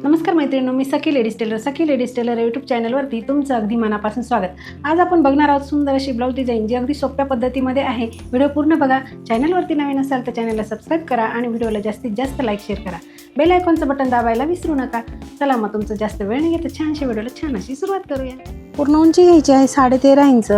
नमस्कार मैत्रिणींनो, मी सखी ladies tailor YouTube चॅनलवरती तुमचं अगदी मनापासून स्वागत. आज आपण बघणार आहोत सुंदर अशी ब्लाऊज डिझाईन जी अगदी सोप्या पद्धतीमध्ये आहे. व्हिडिओ पूर्ण बघा. चॅनलवरती नवीन असाल तर चॅनलला सबस्क्राईब करा आणि व्हिडिओला जास्तीत जास्त लाईक शेअर करा. बेल आयकॉनचं बटन दाबायला विसरू नका. चला मग तुमचं जास्त वेळ नाही घेता छानशा व्हिडिओला छान अशी सुरुवात करूया. पूर्ण उंची घ्यायची आहे 13.5 इंच,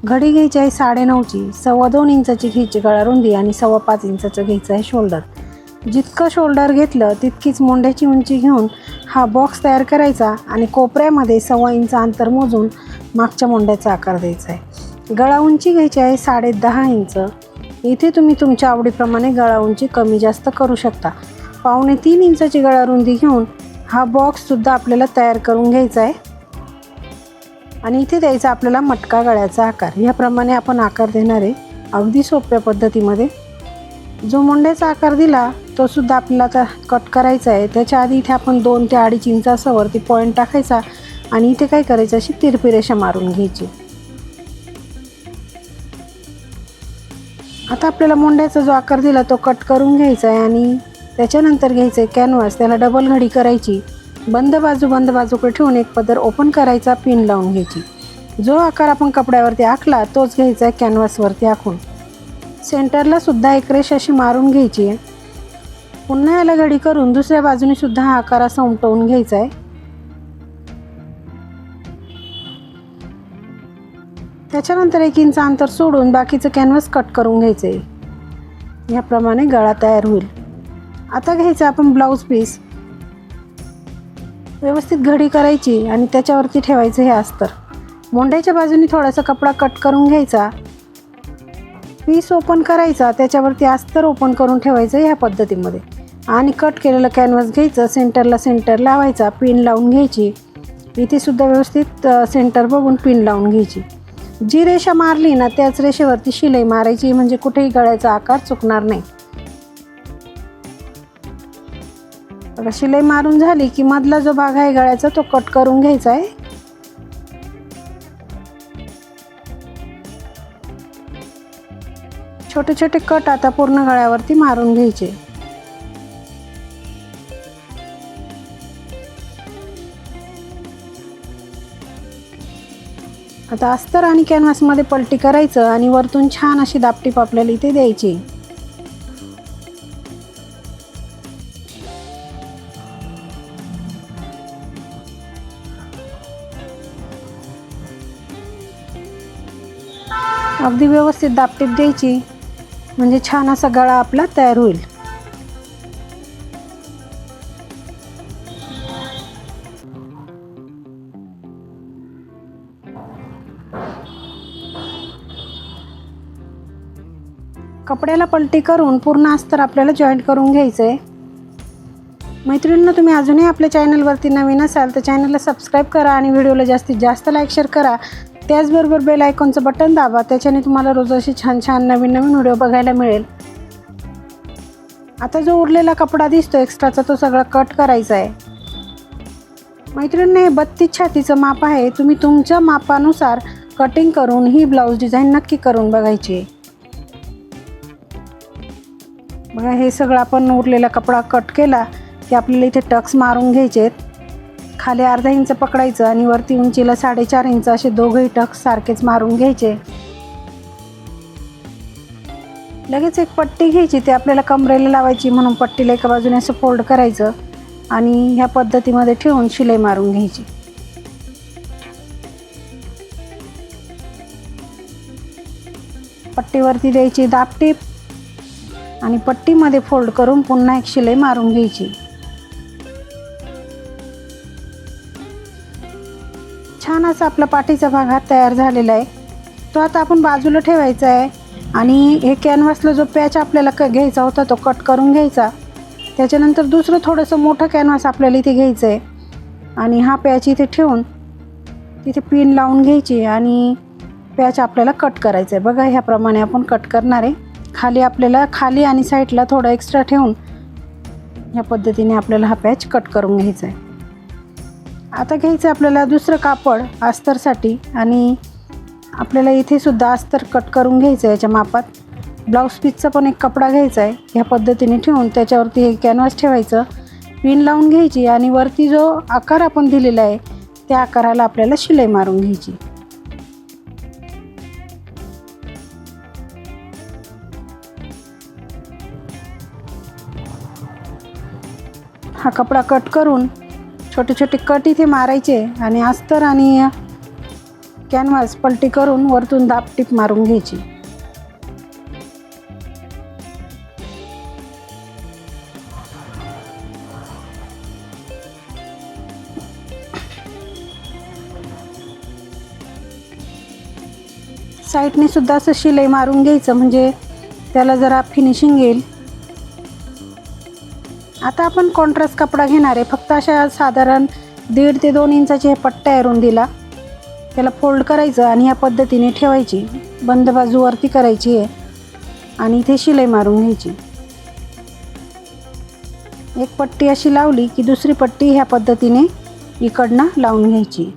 घडी घ्यायची आहे 9.5ची, 2.25 इंचाची घ्यायची गळा रुंदी आणि 5.25 इंचाचं घ्यायचं आहे शोल्डर. जितकं शोल्डर घेतलं तितकीच मोंढ्याची उंची घेऊन हा बॉक्स तयार करायचा आणि कोपऱ्यामध्ये 1.25 इंच अंतर मोजून मागच्या मोंढ्याचा आकार द्यायचा आहे. गळा उंची घ्यायची आहे 10.5 इंच. इथे तुम्ही तुमच्या आवडीप्रमाणे गळा उंची कमी जास्त करू शकता. 2.25 इंचाची गळा रुंदी घेऊन हा बॉक्ससुद्धा आपल्याला तयार करून घ्यायचा आहे आणि इथे द्यायचा आपल्याला मटका गळ्याचा आकार. याप्रमाणे आपण आकार देणार आहे अगदी सोप्या पद्धतीमध्ये. जो मोंढ्याचा आकार दिला तो सुद्धा आपल्याला आता कट करायचा आहे. त्याच्या आधी इथे आपण 2 ते 2.5 इंचाचा वरती पॉईंट टाकायचा आणि इथे काय करायचं, अशी तिरपी रेषा मारून घ्यायची. आता आपल्याला मोंढ्याचा जो आकार दिला तो कट करून घ्यायचा आहे आणि त्याच्यानंतर घ्यायचं आहे कॅनव्हास. त्याला डबल घडी करायची. बंद बाजूकडे ठेवून एक पदर ओपन करायचा, पिन लावून घ्यायची. जो आकार आपण कपड्यावरती आखला तोच घ्यायचा आहे कॅनव्हासवरती आखून. सेंटरला सुद्धा एक रेष अशी मारून घ्यायची आहे. पुन्हा याला घडी करून दुसऱ्या बाजूने सुद्धा हा आकार असा उमटवून घ्यायचा आहे. त्याच्यानंतर 1 इंच अंतर सोडून बाकीचं कॅनव्हास कट करून घ्यायचं आहे. याप्रमाणे गळा तयार होईल. आता घ्यायचं आपण ब्लाऊज पीस. व्यवस्थित घडी करायची आणि त्याच्यावरती ठेवायचं हे अस्तर. मोंढ्याच्या बाजूने थोडासा कपडा कट करून घ्यायचा, पीस ओपन करायचा, त्याच्यावरती अस्तर ओपन करून ठेवायचं ह्या पद्धतीमध्ये आणि कट केलेलं कॅनव्हास घ्यायचं, सेंटर लावायचा, पिन लावून घ्यायची. इथे सुद्धा व्यवस्थित सेंटर बघून पिन लावून घ्यायची. जी रेषा मारली ना त्याच रेषेवरती शिलाई मारायची, म्हणजे कुठेही गळ्याचा आकार चुकणार नाही. बघा, शिलाई मारून झाली की मधला जो भाग आहे गळ्याचा तो कट करून घ्यायचा आहे. छोटे छोटे कट आता पूर्ण गळ्यावरती मारून घ्यायचे. आता अस्तर आणि कॅनव्हासमध्ये पलटी करायचं आणि वरतून छान अशी दापटीप आपल्याला इथे द्यायची. अगदी व्यवस्थित दापटीप द्यायची, म्हणजे छान असा गळा आपला तयार होईल. कपड्याला पलटी करून पूर्ण अस्तर आपल्याला जॉईंट करून घ्यायचं आहे. मैत्रिणींनो, तुम्ही अजूनही आपल्या चॅनलवरती नवीन असाल तर चॅनलला सबस्क्राईब करा आणि व्हिडिओला जास्तीत जास्त लाईक शेअर करा. त्याचबरोबर बेल आयकॉनचं बटन दाबा. त्याच्याने तुम्हाला रोज अशी छान छान नवीन व्हिडिओ बघायला मिळेल. आता जो उरलेला कपडा दिसतो एक्स्ट्राचा तो सगळा कट करायचा आहे. मैत्रिणींनो, 32 छातीचं माप आहे. तुम्ही तुमच्या मापानुसार कटिंग करून ही ब्लाऊज डिझाईन नक्की करून बघायची. बघा, हे सगळं आपण उरलेला कपडा कट केला की आपल्याला इथे टक्स मारून घ्यायचे आहेत. खाली अर्धा इंच पकडायचं आणि वरती उंचीला 4.5 इंच असे दोघंही टक्स सारखेच मारून घ्यायचे. लगेच एक पट्टी घ्यायची, ते आपल्याला कमरेला लावायची, म्हणून पट्टीला एका बाजूने असं फोल्ड करायचं आणि ह्या पद्धतीमध्ये ठेवून शिलाई मारून घ्यायची. पट्टीवरती द्यायची दापटीप आणि पट्टीमध्ये फोल्ड करून पुन्हा एक शिलाई मारून घ्यायची. छान असा आपला पाठीचा भाग हा तयार झालेला आहे. तो आता आपण बाजूला ठेवायचा आहे आणि हे कॅनव्हासला जो पॅच आपल्याला घ्यायचा होता तो कट करून घ्यायचा. त्याच्यानंतर दुसरं थोडंसं मोठं कॅनव्हास आपल्याला इथे घ्यायचं आहे आणि हा पॅच इथे ठेवून तिथे पिन लावून घ्यायची आणि पॅच आपल्याला कट करायचं आहे. बघा, ह्याप्रमाणे आपण कट करणार आहे. खाली आणि साईडला थोडं एक्स्ट्रा ठेवून ह्या पद्धतीने आपल्याला हा पॅच कट करून घ्यायचा आहे. आता घ्यायचं आपल्याला दुसरं कापड अस्तरसाठी आणि आपल्याला इथे सुद्धा अस्तर कट करून घ्यायचं आहे याच्या मापात. ब्लाऊज पीसचा पण एक कपडा घ्यायचा आहे. ह्या पद्धतीने ठेवून त्याच्यावरती हे कॅनव्हास ठेवायचं पिन लावून घ्यायची आणि वरती जो आकार आपण दिलेला आहे त्या आकाराला आपल्याला शिलाई मारून घ्यायची. हा कपडा कट करून छोटे छोटे कट इथे मारायचे आणि अस्तर आणि कॅनव्हास पलटी करून वरतून दाबटीप मारून घ्यायची. साईडने सुद्धा असं शिलाई मारून घ्यायचं म्हणजे त्याला जरा फिनिशिंग येईल. आता आपण कॉन्ट्रास्ट कपडा घेणार आहे. फक्त अशा साधारण 1.5 ते 2 इंचाचे हे पट्ट्या रुंदीला त्याला फोल्ड करायचं आणि ह्या पद्धतीने ठेवायची. बंद बाजूवरती करायची आहे आणि इथे शिलाई मारून घ्यायची. एक पट्टी अशी लावली की दुसरी पट्टी ह्या पद्धतीने इकडनं लावून घ्यायची.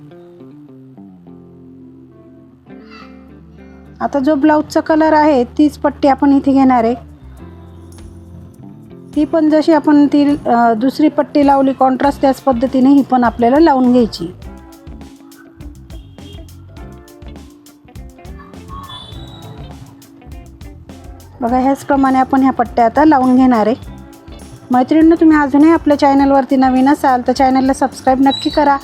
आता जो ब्लाऊजचा कलर आहे तीच पट्टी आपण इथे घेणार आहे. ती पण जशी आपण ती दुसरी पट्टी लावली कॉन्ट्रास्ट त्याच पद्धतीने ही पण आपल्याला लावून घ्यायची. बघा ह्याचप्रमाणे आपण ह्या पट्ट्या आता लावून घेणार आहे. मैत्रिणींनो, तुम्ही अजूनही आपल्या चॅनलवरती नवीन असाल तर चॅनलला सबस्क्राईब नक्की करा.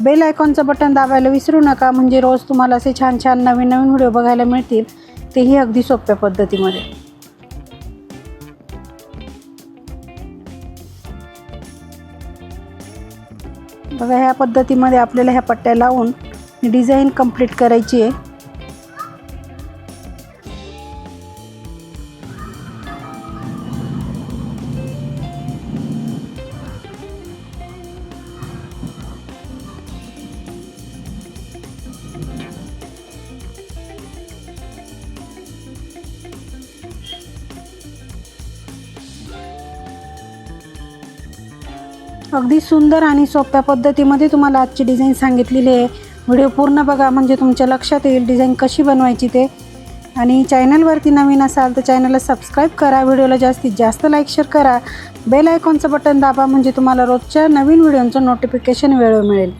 बेल आयकॉनचं बटन दाबायला विसरू नका म्हणजे रोज तुम्हाला असे छान छान नवीन नवीन व्हिडिओ बघायला मिळतील, तेही अगदी सोप्या पद्धतीमध्ये. बघा ह्या पद्धतीमध्ये आपल्याला ह्या पट्ट्या लावून डिझाईन कंप्लीट करायची आहे. अगदी सुंदर आणि सोप्या पद्धतीमध्ये तुम्हाला आजची डिझाईन सांगितलेली आहे. व्हिडिओ पूर्ण बघा म्हणजे तुमच्या लक्षात येईल डिझाईन कशी बनवायची ते. आणि चॅनलवरती नवीन असाल तर चॅनलला सबस्क्राईब करा. व्हिडिओला जास्तीत जास्त लाईक शेअर करा. बेल आयकॉनचं बटन दाबा म्हणजे तुम्हाला रोजच्या नवीन व्हिडिओचं नोटिफिकेशन वेळोवेळी मिळेल.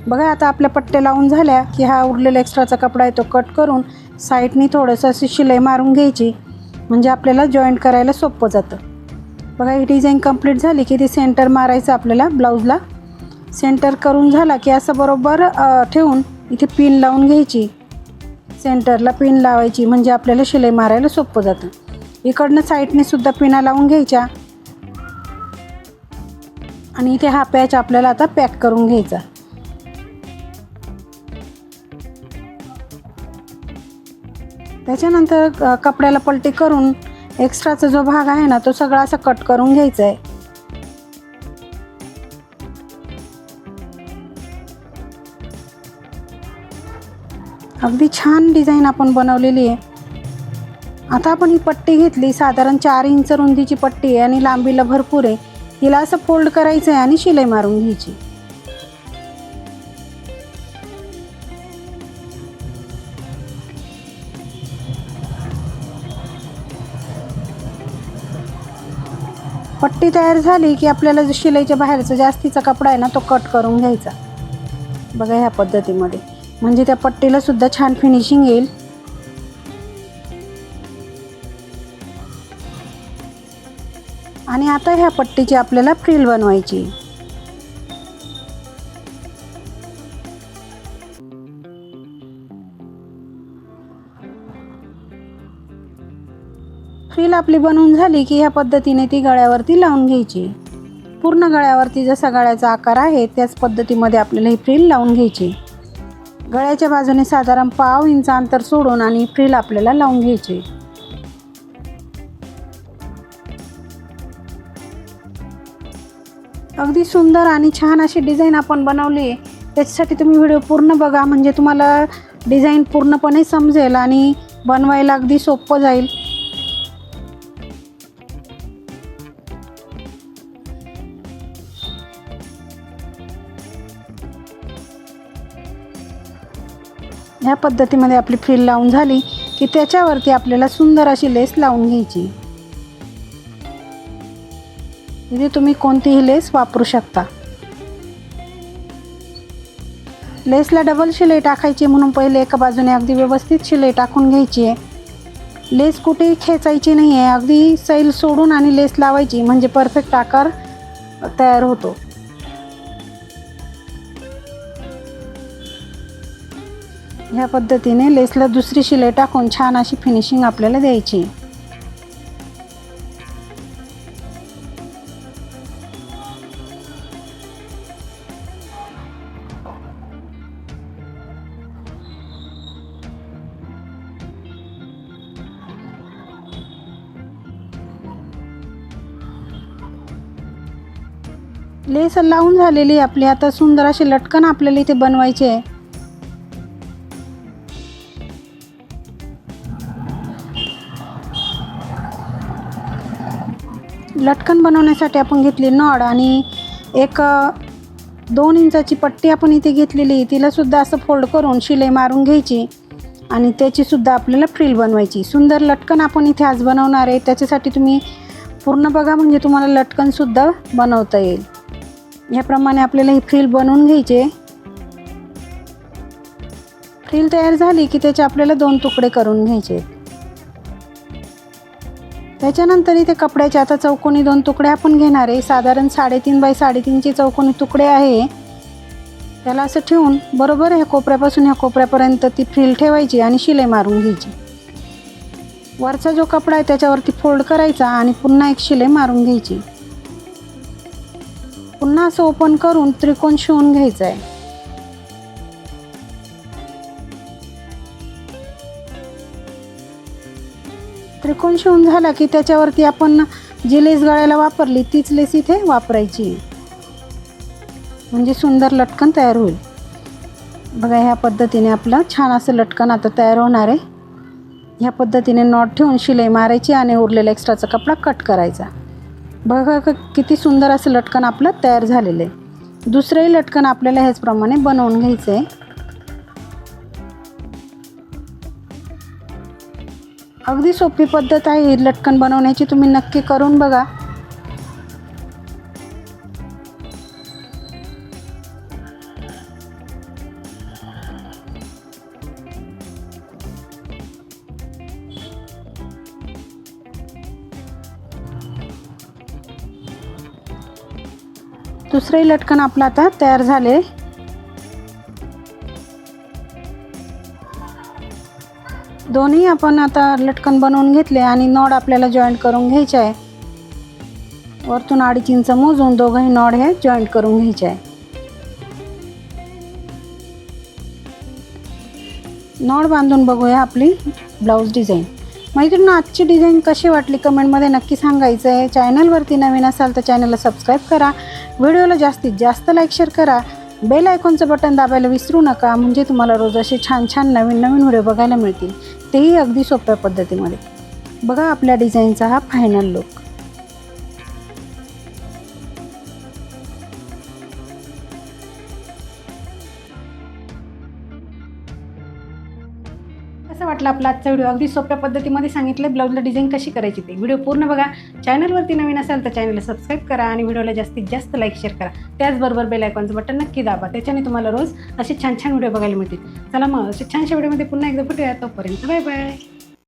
बघा आता आपल्या पट्ट्या लावून झाल्या की हा उरलेला एक्स्ट्राचा कपडा आहे तो कट करून साईडनी थोडंसं अशी शिलाई मारून घ्यायची म्हणजे आपल्याला जॉईंट करायला सोपं जातं. बघा ही डिझाईन कंप्लीट झाली की ती सेंटर मारायचं आपल्याला ब्लाऊजला. सेंटर करून झाला की असं बरोबर ठेवून इथे पिन लावून घ्यायची. सेंटरला पिन लावायची म्हणजे आपल्याला शिलाई मारायला सोपं जातं. इकडनं साईडने सुद्धा पिना लावून घ्यायच्या आणि इथे हा पॅच आपल्याला आता पॅक करून घ्यायचा. त्याच्यानंतर कपड्याला पलटी करून एक्स्ट्राचा जो भाग आहे ना तो सगळा असा कट करून घ्यायचा आहे. अगदी छान डिझाईन आपण बनवलेली आहे. आता आपण ही पट्टी घेतली साधारण 4 इंच रुंदीची पट्टी आहे आणि लांबीला भरपूर आहे. हिला असं फोल्ड करायचं आहे आणि शिलाई मारून घ्यायची. पट्टी तयार झाली की आपल्याला जो शिलाईच्या बाहेरचा जास्तीचा कपडा आहे ना तो कट करून घ्यायचा. बघा ह्या पद्धतीमध्ये म्हणजे त्या पट्टीला सुद्धा छान फिनिशिंग येईल. आणि आता ह्या पट्टीची आपल्याला फ्रिल बनवायची. फ्रिल आपली बनवून झाली की ह्या पद्धतीने ती गळ्यावरती लावून घ्यायची. पूर्ण गळ्यावरती जसा गळ्याचा आकार आहे त्याच पद्धतीमध्ये आपल्याला ही फ्रिल लावून घ्यायची. गळ्याच्या बाजूने साधारण 1/2 इंच अंतर सोडून आणि फ्रिल आपल्याला लावून घ्यायची. अगदी सुंदर आणि छान अशी डिझाईन आपण बनवली आहे. त्याच्यासाठी तुम्ही व्हिडिओ पूर्ण बघा म्हणजे तुम्हाला डिझाईन पूर्णपणे समजेल आणि बनवायला अगदी सोपं जाईल. ह्या पद्धतीमध्ये आपली फ्रिल लावून झाली की त्याच्यावरती आपल्याला सुंदर अशी लेस लावून घ्यायची. इथे तुम्ही कोणतीही लेस वापरू शकता. लेसला डबल शिलाई टाकायची म्हणून पहिले एका बाजूने अगदी व्यवस्थित शिलाई टाकून घ्यायची आहे. लेस कुठेही खेचायची नाही आहे, अगदी सैल सोडून आणि लेस लावायची म्हणजे परफेक्ट आकार तयार होतो. ह्या पद्धतीने लेसला दुसरी शिलाई टाकून छान अशी फिनिशिंग आपल्याला द्यायची. लेस लावून झालेली आपली. आता सुंदर असे लटकन आपल्याला इथे बनवायचे आहे. लटकन बनवण्यासाठी आपण घेतली नॉड आणि एक 2 इंचाची पट्टी आपण इथे घेतलेली. तिला सुद्धा असं फोल्ड करून शिलाई मारून घ्यायची आणि त्याची सुद्धा आपल्याला फ्रिल बनवायची. सुंदर लटकन आपण इथे आज बनवणार आहे. त्याच्यासाठी तुम्ही पूर्ण बघा म्हणजे तुम्हाला लटकनसुद्धा बनवता येईल. याप्रमाणे आपल्याला ही फ्रिल बनवून घ्यायची. फ्रिल तयार झाली की त्याचे आपल्याला 2 तुकडे करून घ्यायचे. त्याच्यानंतर इथे कपड्याचे आता चौकोनी 2 तुकडे आपण घेणार आहे. साधारण 3.5 बाय 3.5चे चौकोनी तुकडे आहे. त्याला असं ठेवून बरोबर ह्या कोपऱ्यापासून ह्या कोपऱ्यापर्यंत ती फ्रिल ठेवायची आणि शिलाई मारून घ्यायची. वरचा जो कपडा आहे त्याच्यावरती फोल्ड करायचा आणि पुन्हा एक शिलाई मारून घ्यायची. पुन्हा असं ओपन करून त्रिकोण शिवून घ्यायचा आहे. त्रिकोण शिवून झाला की त्याच्यावरती आपण जी लेस गळ्याला वापरली तीच लेस इथे वापरायची म्हणजे सुंदर लटकन तयार होईल. बघा ह्या पद्धतीने आपलं छान असं लटकन आता तयार होणार आहे. ह्या पद्धतीने नॉट ठेवून शिलाई मारायची आणि उरलेला एक्स्ट्राचा कपडा कट करायचा. बघा किती सुंदर असं लटकन आपलं तयार झालेलं आहे. दुसरंही लटकन आपल्याला ह्याचप्रमाणे बनवून घ्यायचं आहे. अगदी सोपी पद्धत आहे ही लटकन बनवण्याची. तुम्ही नक्की करून बघा. दुसरे लटकन आपलं आता तयार झाले. दोन्ही आपण आता लटकन बनवून घेतले आणि नॉड आपल्याला जॉईंट करून घ्यायचे आहे. वरतून 2.5 इंच मोजून दोघंही नॉड हे जॉईंट करून घ्यायचे आहे. नॉड बांधून बघूया आपली ब्लाऊज डिझाईन. मैत्रिणी आजची डिझाईन कशी वाटली कमेंटमध्ये नक्की सांगायचं आहे. चॅनलवरती नवीन असाल तर चॅनलला सबस्क्राईब करा. व्हिडिओला जास्तीत जास्त लाईक शेअर करा. बेल आयकॉनचं बटन दाबायला विसरू नका म्हणजे तुम्हाला रोज असे छान छान नवीन नवीन व्हिडिओ बघायला मिळतील, तेही अगदी सोप्या पद्धतीमध्ये. बघा आपल्या डिझाईनचा हा फायनल लुक. कसं वाटलं आपला आजचा व्हिडिओ. अगदी सोप्या पद्धतीमध्ये सांगितलं ब्लाऊजला डिझाईन कशी करायची ते. व्हिडिओ पूर्ण बघा. चॅनलवरती नवीन असाल तर चॅनलला सबस्क्राईब करा आणि व्हिडिओला जास्तीत जास्त लाईक शेअर करा. त्याचबरोबर बेल आयकॉनचं बटन नक्की दाबा. त्याच्याने तुम्हाला रोज असे छान छान व्हिडिओ बघायला मिळतील. चला मग असे छानशा व्हिडिओमध्ये पुन्हा एकदा भेटूया. तोपर्यंत बाय बाय.